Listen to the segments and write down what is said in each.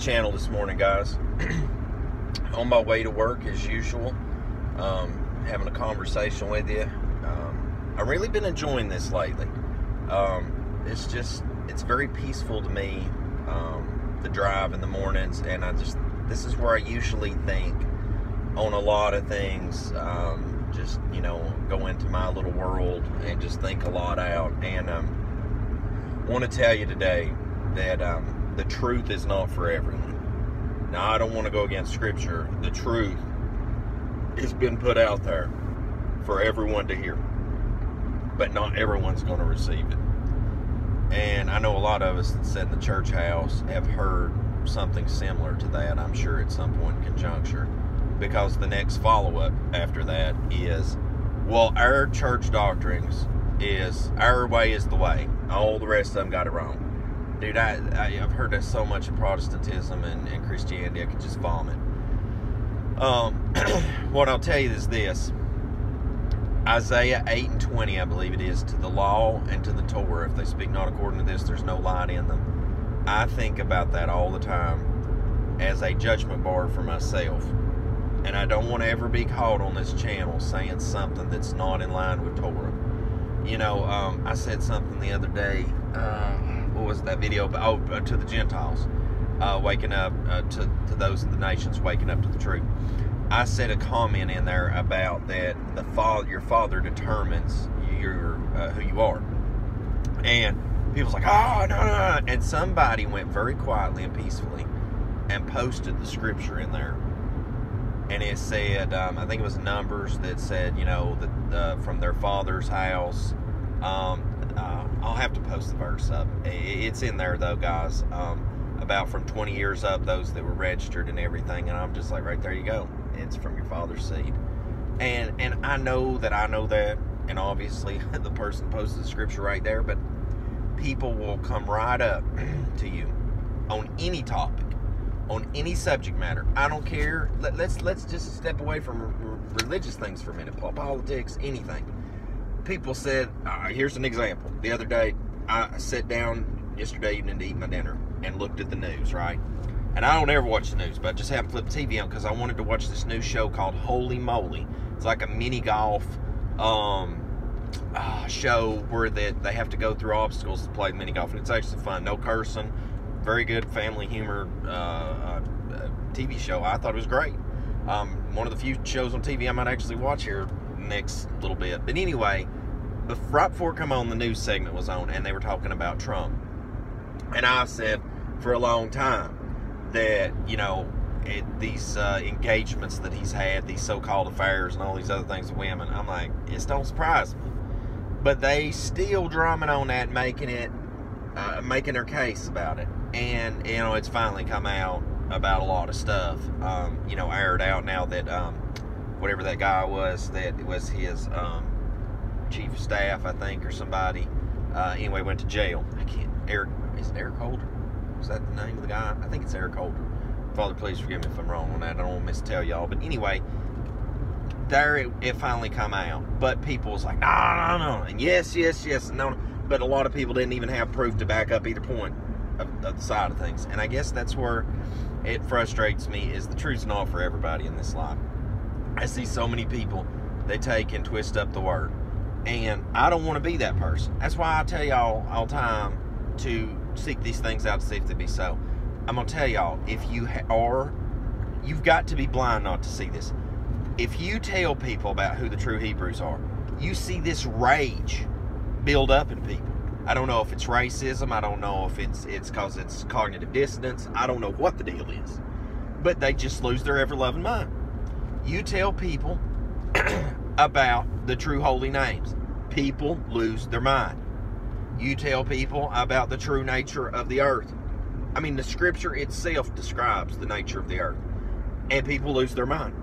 channel this morning, guys. On my way to work as usual, having a conversation with you. I've really been enjoying this lately. It's very peaceful to me, the drive in the mornings, and this is where I usually think on a lot of things, go into my little world and just think a lot out. And I want to tell you today that the truth is not for everyone. Now, I don't want to go against Scripture. The truth has been put out there for everyone to hear, but not everyone's going to receive it. And I know a lot of us that sit in the church house have heard something similar to that, I'm sure, at some point in conjuncture, because the next follow-up after that is, well, our church doctrines is, our way is the way. All the rest of them got it wrong. Dude, I've heard that so much of Protestantism and Christianity, I could just vomit. What I'll tell you is this. Isaiah 8:20, I believe it is, to the law and to the Torah, if they speak not according to this, there's no light in them. I think about that all the time as a judgment bar for myself. And I don't want to ever be caught on this channel saying something that's not in line with Torah. You know, I said something the other day, what was that video? To the Gentiles, waking up, to those of the nations waking up to the truth. I said a comment in there about that your father determines who you are. And people's like, oh, no. And somebody went very quietly and peacefully and posted the scripture in there. And it said, I think it was Numbers that said, that from their father's house. I'll have to post the verse up. It's in there, though, guys. About from 20 years up, those that were registered and everything. And I'm just like, right there you go. It's from your father's seed. And I know that. And obviously, the person posted the scripture right there. But people will come right up to you on any topic, on any subject matter. I don't care. Let's just step away from religious things for a minute. Politics, anything. People said, here's an example. The other day, I sat down yesterday evening to eat my dinner and looked at the news, right? And I don't ever watch the news, but I just happened to flip the TV on because I wanted to watch this new show called Holy Moly. It's like a mini golf show where they have to go through obstacles to play mini golf, and it's actually fun. No cursing. Very good family humor TV show. I thought it was great. One of the few shows on TV I might actually watch here next little bit. But anyway, right before it come on, the news segment was on, and they were talking about Trump. And I said for a long time that, these engagements that he's had, these so-called affairs and all these other things with women, I'm like, it don't surprise me. But they still drumming on that, making their case about it. And, it's finally come out about a lot of stuff, aired out now that, whatever that guy was, that was his chief of staff, I think, or somebody, anyway, went to jail. Is it Eric Holder? Is that the name of the guy? I think it's Eric Holder. Father, please forgive me if I'm wrong on that. I don't want to mistell y'all. But anyway, there it finally come out. But people was like, no. And yes, and no. But a lot of people didn't even have proof to back up either point of the side of things. And I guess that's where it frustrates me, is the truth's not for everybody in this life. I see so many people, they take and twist up the word. And I don't want to be that person. That's why I tell y'all all the time to seek these things out to see if they be so. I'm going to tell y'all, if you you've got to be blind not to see this. If you tell people about who the true Hebrews are, you see this rage build up in people. I don't know if it's racism. I don't know if it's because it's cognitive dissonance. I don't know what the deal is. But they just lose their ever-loving mind. You tell people about the true holy names, people lose their mind. You tell people about the true nature of the earth. I mean, the scripture itself describes the nature of the earth, and people lose their mind.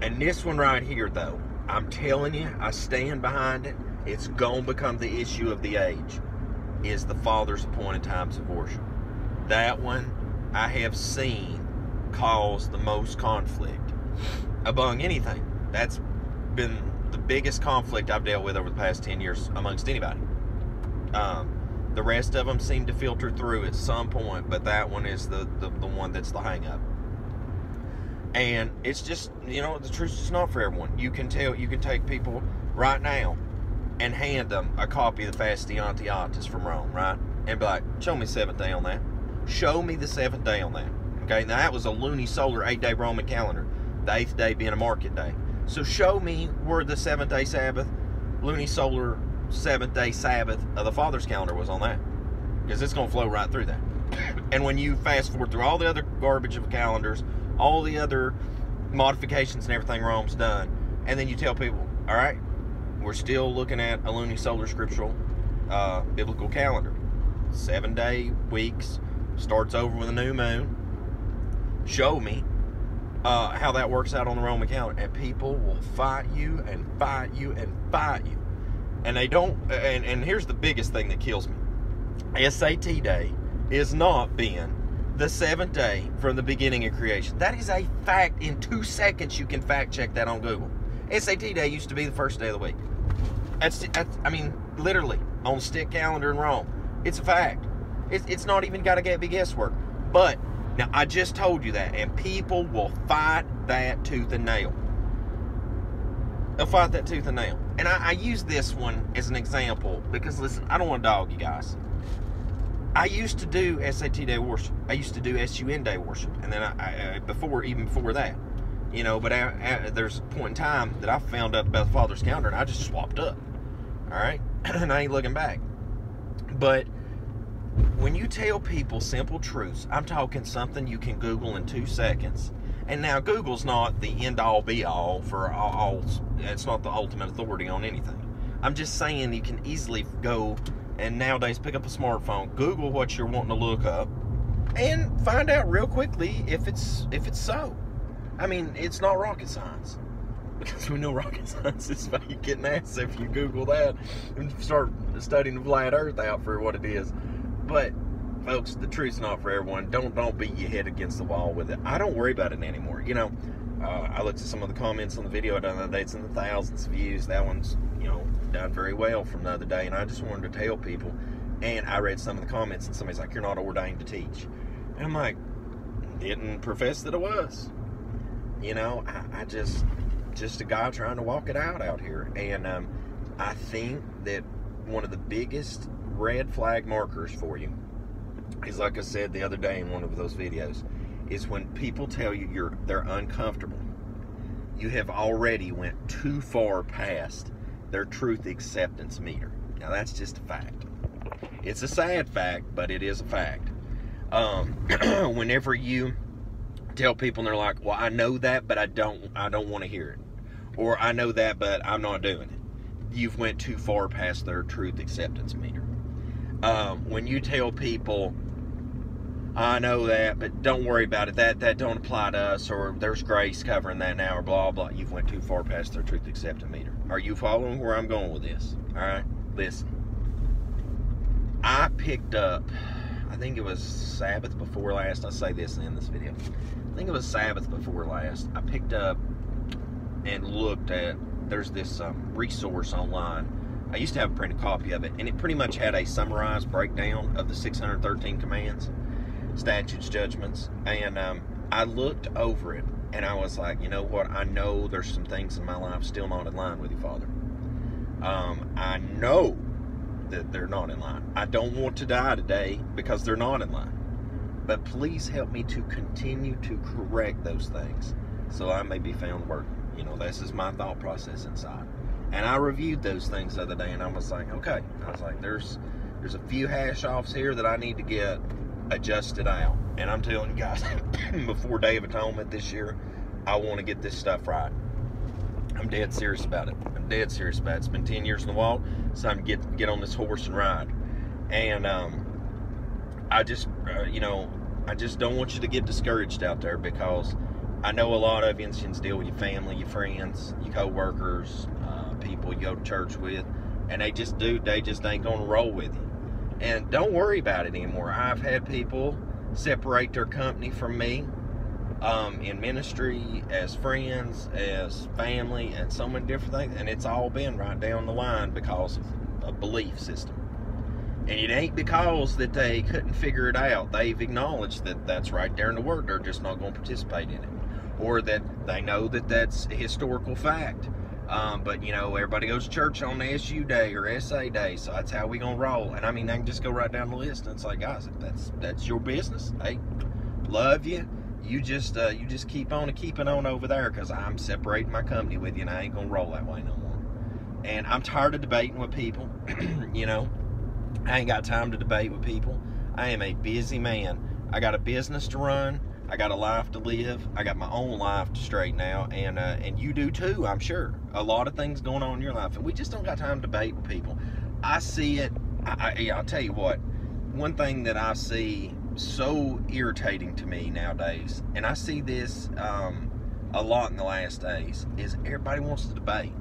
And this one right here, though, I'm telling you, I stand behind it. It's going to become the issue of the age, is the Father's appointed times of worship. That one I have seen cause the most conflict among anything. That's been the biggest conflict I've dealt with over the past 10 years amongst anybody. The rest of them seem to filter through at some point, but that one is the one that's the hang up. And it's just, you know, the truth's just not for everyone. You can take people right now and hand them a copy of the Fasciantiatus from Rome, right? And be like, show me the seventh day on that. Show me the seventh day on that. Okay, now that was a lunisolar 8-day Roman calendar, the 8th day being a market day. So show me where the 7th-day Sabbath, lunisolar 7th-day Sabbath of the Father's calendar was on that. Because it's going to flow right through that. And when you fast forward through all the other garbage of calendars, all the other modifications and everything Rome's done, and then you tell people, all right, we're still looking at a lunisolar scriptural biblical calendar. 7-day weeks, starts over with a new moon. Show me how that works out on the Roman calendar. And people will fight you and fight you and fight you. And they don't, and here's the biggest thing that kills me. SAT day is not being the 7th day from the beginning of creation. That is a fact. In 2 seconds, you can fact check that on Google. SAT day used to be the first day of the week. That's I mean, literally, on stick calendar in Rome. It's a fact. It's not even got to be guesswork. But, now, I just told you that, and people will fight that tooth and nail. They'll fight that tooth and nail. And I use this one as an example because, listen, I don't want to dog you guys. I used to do SAT day worship. I used to do SUN day worship. And then even before that, you know, but there's a point in time that I found out about the Father's calendar and I just swapped up. All right? And I ain't looking back. But when you tell people simple truths, I'm talking something you can Google in 2 seconds. And now Google's not the end-all be-all for all. It's not the ultimate authority on anything. I'm just saying you can easily go and nowadays pick up a smartphone, Google what you're wanting to look up, and find out real quickly if it's so. I mean, it's not rocket science. Because we know rocket science is fake and NASA if you Google that and start studying the flat Earth out for what it is. But, folks, the truth's not for everyone. Don't beat your head against the wall with it. I don't worry about it anymore. You know, I looked at some of the comments on the video I done the other day. It's in the thousands of views. That one's, you know, done very well from the other day. And I just wanted to tell people. And I read some of the comments and somebody's like, you're not ordained to teach. And I'm like, didn't profess that I was. You know, I just a guy trying to walk it out here. And I think that one of the biggest red flag markers for you is, like I said the other day in one of those videos, is when people tell you they're uncomfortable. You have already went too far past their truth acceptance meter. Now that's just a fact. It's a sad fact, but it is a fact. Whenever you tell people and they're like, well, I know that, but I don't want to hear it. Or I know that, but I'm not doing it. You've went too far past their truth acceptance meter. When you tell people, I know that, but don't worry about it, that don't apply to us, or there's grace covering that now, or blah, blah, you've went too far past their truth acceptance meter. Are you following where I'm going with this? All right, listen. I picked up, I think it was Sabbath before last, I say this in this video. I think it was Sabbath before last. I picked up and looked at, there's this resource online. I used to have a printed copy of it, and it pretty much had a summarized breakdown of the 613 commands, statutes, judgments, and I looked over it, and I was like, you know what, I know there's some things in my life still not in line with you, Father. I know that they're not in line. I don't want to die today because they're not in line. But please help me to continue to correct those things so I may be found worthy. You know, this is my thought process inside. And I reviewed those things the other day, and I was like, okay. I was like, there's a few hash-offs here that I need to get adjusted out. And I'm telling you guys, before Day of Atonement this year, I want to get this stuff right. I'm dead serious about it. I'm dead serious about it. It's been 10 years in the walk. It's time to get on this horse and ride. And I just, you know, I just don't want you to get discouraged out there, because I know a lot of Indians deal with your family, your friends, your co-workers, people you go to church with, and they just ain't going to roll with you. And don't worry about it anymore. I've had people separate their company from me in ministry, as friends, as family, and so many different things, and it's all been right down the line because of a belief system. And it ain't because that they couldn't figure it out. They've acknowledged that that's right there in the Word. They're just not going to participate in it. Or that they know that that's a historical fact. But, you know, everybody goes to church on SU day or SA day, so that's how we going to roll. And, I mean, I can just go right down the list and say, guys, that's your business. Hey, love you. You just keep on keeping on over there, because I'm separating my company with you, and I ain't going to roll that way no more. And I'm tired of debating with people, you know. I ain't got time to debate with people. I am a busy man. I got a business to run. I got a life to live. I got my own life to straighten out, and you do too, I'm sure. A lot of things going on in your life, and we just don't got time to debate with people. I see it. I'll tell you what. One thing that I see so irritating to me nowadays, and I see this a lot in the last days, is everybody wants to debate.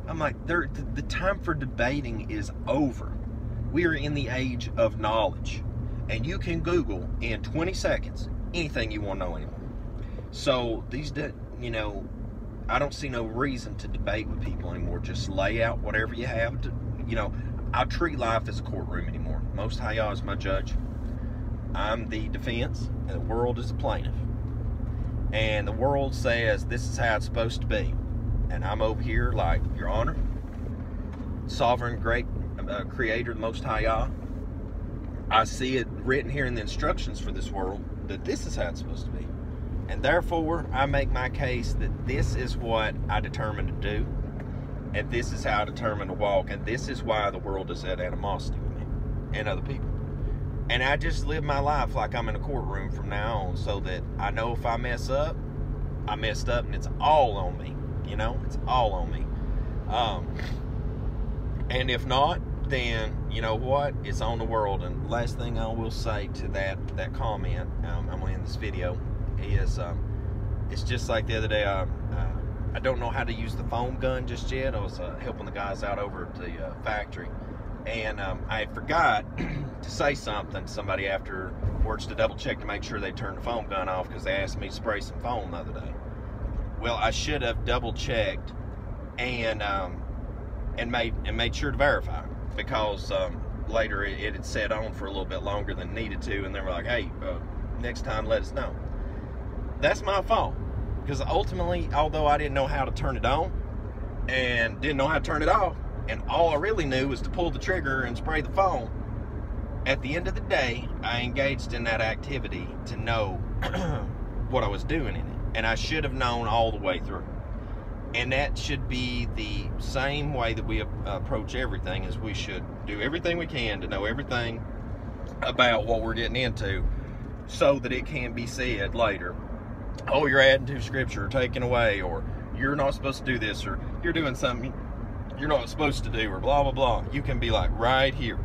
I'm like, the time for debating is over. We are in the age of knowledge, and you can Google in 20 seconds anything you want to know anymore. So you know, I don't see no reason to debate with people anymore. Just lay out whatever you have to, you know. I treat life as a courtroom anymore. Most High Yah is my judge. I'm the defense, and the world is the plaintiff. And the world says this is how it's supposed to be, and I'm over here like, Your Honor, sovereign, great Creator, the Most High Yah, I see it written here in the instructions for this world that this is how it's supposed to be. And therefore, I make my case that this is what I determined to do, and this is how I determined to walk, and this is why the world is at animosity with me and other people. And I just live my life like I'm in a courtroom from now on, so that I know if I mess up, I messed up, and it's all on me. You know, it's all on me. And if not, then you know what? It's on the world. And the last thing I will say to that comment, I'm going to end this video, is it's just like the other day. I don't know how to use the foam gun just yet. I was helping the guys out over at the factory, and I forgot to say something to somebody afterwards to double check to make sure they turned the foam gun off, because they asked me to spray some foam the other day. Well, I should have double checked and made sure to verify, because later it had set on for a little bit longer than needed to, and they were like, hey, next time let us know. That's my fault, because ultimately, although I didn't know how to turn it on and didn't know how to turn it off, and all I really knew was to pull the trigger and spray the foam, at the end of the day, I engaged in that activity to know what I was doing in it, and I should have known all the way through. And that should be the same way that we approach everything, is we should do everything we can to know everything about what we're getting into, so that it can be said later, oh, you're adding to scripture, or taking away, or you're not supposed to do this, or you're doing something you're not supposed to do, or blah, blah, blah. You can be like, right here.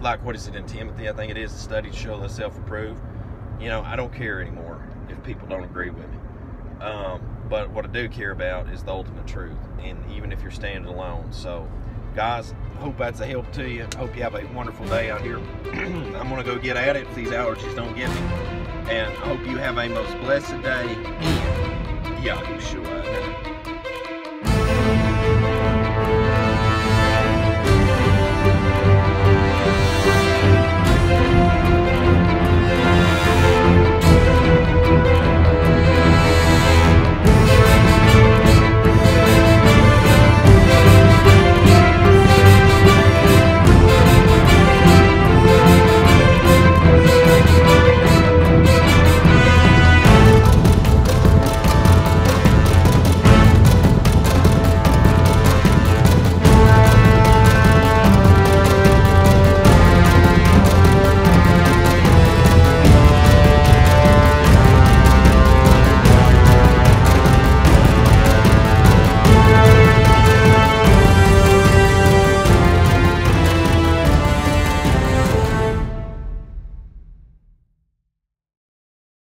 Like, what is it in Timothy? I think it is, to study to show thyself approved. You know, I don't care anymore if people don't agree with me. But what I do care about is the ultimate truth, and even if you're standing alone. So, guys, hope that's a help to you. Hope you have a wonderful day out here. I'm going to go get at it if these allergies don't get me. And I hope you have a most blessed day. And Yahushua.